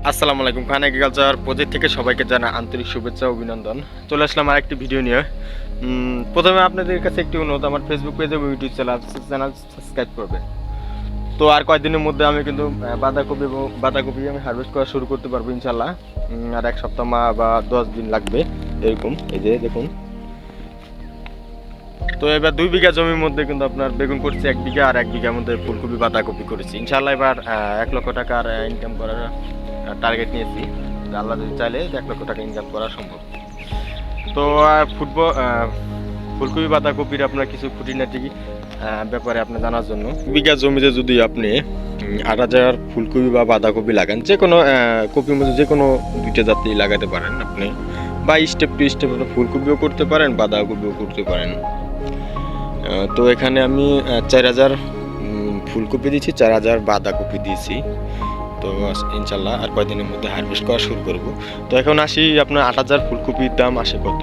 আসসালামু আলাইকুম। খান agriculture project থেকে সবাইকে জানা আন্তরিক শুভেচ্ছা অভিনন্দন। চলে আসলাম আর একটি ভিডিও নিয়ে। প্রথমে আপনাদের কাছে একটি অনুরোধ, আমার ফেসবুক পেজ এবং ইউটিউব চ্যানেল সাবস্ক্রাইব করবেন। তো আর কয়েকদিনের মধ্যে আমি কিন্তু বাঁধাকপি আমি হারভেস্ট করা শুরু করতে পারবো ইনশাল্লাহ। আর এক সপ্তাহ বা 10 দিন লাগবে এরকম। এই যে দেখুন, তো এবার 2 বিঘা জমির মধ্যে কিন্তু আপনার বেগুন করছি 1 বিঘা, আর 1 বিঘার মধ্যে ফুলকপি বাঁধাকপি করেছি ইনশাল্লাহ। এবার 1 লক্ষ টাকার ইনকাম করার টার্গেট নিয়েছি। আল্লাহ যদি চাইলে 1 লক্ষ টাকা ইনকাম করা সম্ভব। তো ফুলকপি বাঁধাকপির আপনার কিছু খুঁটিনাটি ব্যাপারে আপনার জানার জন্য, বিঘা জমিতে যদি আপনি 8,000 ফুলকপি বা বাঁধাকপি লাগান, যে কোনো কপির মধ্যে যে কোনো 2টা জাতি লাগাতে পারেন আপনি, বা স্টেপ টু স্টেপ ফুলকপিও করতে পারেন, বাঁধাকপিও করতে পারেন। তো এখানে আমি 4,000 ফুলকপি দিয়েছি, 4,000 বাঁধাকপি দিয়েছি। তো ইনশাল্লাহ আর কয়েকদিনের মধ্যে হারভেস্ট করা শুরু করব। তো এখন আসি আপনার 8,000 ফুলকপির দাম আসে কত।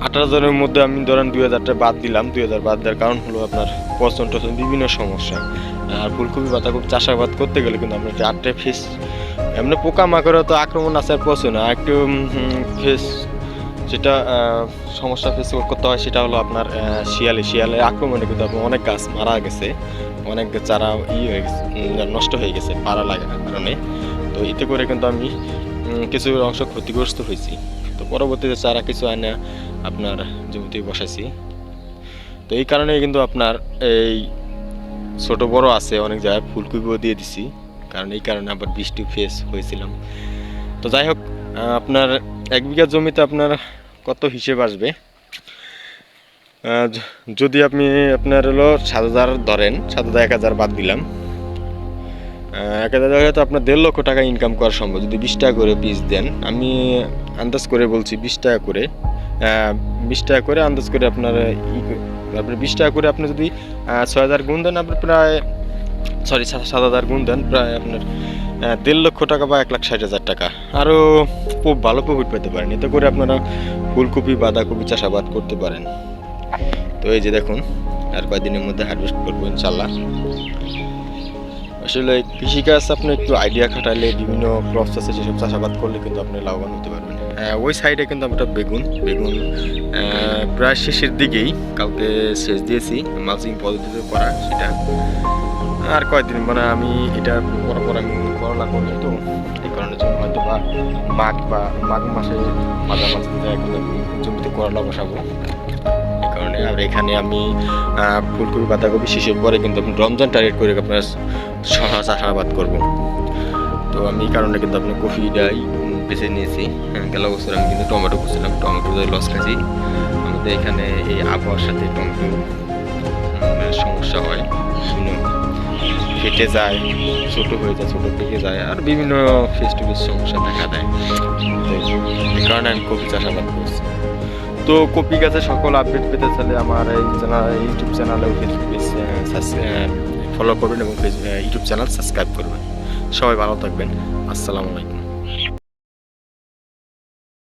8,000-এর মধ্যে আমি ধরেন 2,000টা বাদ দিলাম। 2,000 বাদ দেওয়ার কারণ হলো আপনার পচন টচন বিভিন্ন সমস্যা। আর ফুলকপি বাঁধাকপি চাষাবাদ করতে গেলে কিন্তু আপনার 4টে ফেস, এমনি পোকামাকড়ের তো আক্রমণ আছে আর পচন, আর একটু ফেস যেটা সমস্যা ফেস করতে হয় সেটা হলো আপনার শিয়ালের আক্রমণে কিন্তু আপনার অনেক গাছ মারা গেছে, অনেক চারা হয়ে গেছে, নষ্ট হয়ে গেছে পাড়া লাগার কারণে। তো এতে করে কিন্তু আমি কিছু অংশ ক্ষতিগ্রস্ত হয়েছি। তো পরবর্তীতে চারা কিছু আনে আপনার জমিতে বসাইছি। তো এই কারণে কিন্তু আপনার এই ছোট বড় আছে অনেক জায়গায় ফুলকপিও দিয়ে দিছি, কারণ এই কারণে আবার বৃষ্টি ফেস হয়েছিলাম। তো যাই হোক, আপনার 1 বিঘা জমিতে আপনার কত হিসেব আসবে, যদি আপনি আপনার হলো 7,000 ধরেন, 7,000 1,000 বাদ দিলাম, 1,000 তো আপনার 1.5 লক্ষ টাকা ইনকাম করা সম্ভব যদি 20 টাকা করে পিস দেন। আমি আন্দাজ করে বলছি 20 টাকা করে, 20 টাকা করে আন্দাজ করে আপনার 20 টাকা করে আপনি যদি 6,000 গুণ দেন, আপনার প্রায় 7,000 গুণ দেন, প্রায় আপনার 1.5 লক্ষ টাকা বা 1,60,000 টাকা আরও খুব ভালো প্রফিট পেতে পারেন। এতে করে আপনারা ফুলকপি বাঁধাকপি চাষাবাদ করতে পারেন। তো এই যে দেখুন, আর কয়েকদিনের মধ্যে হারভেস্ট করবো ইনশাল্লাহ। আসলে কৃষিকাজ আপনি একটু আইডিয়া খাটাইলে, বিভিন্ন ক্রপস আছে সেসব চাষাবাদ করলে কিন্তু আপনি লাভবান হতে পারবেন। ওই সাইডে কিন্তু আমরা বেগুন প্রায় শেষের দিকেই, কালকে শেষ দিয়েছি মালচিং পদ্ধতিতে করা সেটা। আর কয়েকদিন মানে আমি এটা পর আমি করলা করি, তো এই কারণের জন্য হয়তো বা মাঘ মাসে মাঝামাঝি কিন্তু আমি জমিতে করলা বসাবো এই কারণে। আর এখানে আমি ফুলকপি বাঁধাকপি শেষের পরে কিন্তু আপনি রমজান টার্গেট করে আপনার চাষাবাদ করবো। তো আমি এই কারণে কিন্তু আপনার কফিটাই বেছে নিয়েছি। গেল বছর আমি কিন্তু টমেটো করছিলাম, টমেটো লস খাইছি। আমাদের এখানে এই আবহাওয়ার সাথে টমেটো সমস্যা হয়, ফেটে যায়, ছোট হয়ে যায়, ছোট পেকে যায়, আর বিভিন্ন ফেস টু ফেস সমস্যা দেখা দেয়। এই কারণে আমি কপি চাষাবাদ করছি। তো কপি গাছের সকল আপডেট পেতে চাইলে আমার এই ইউটিউব চ্যানেলে ফেসবুক পেজ ফলো করবেন এবং ইউটিউব চ্যানেল সাবস্ক্রাইব করবেন। সবাই ভালো থাকবেন। আসসালামু আলাইকুম।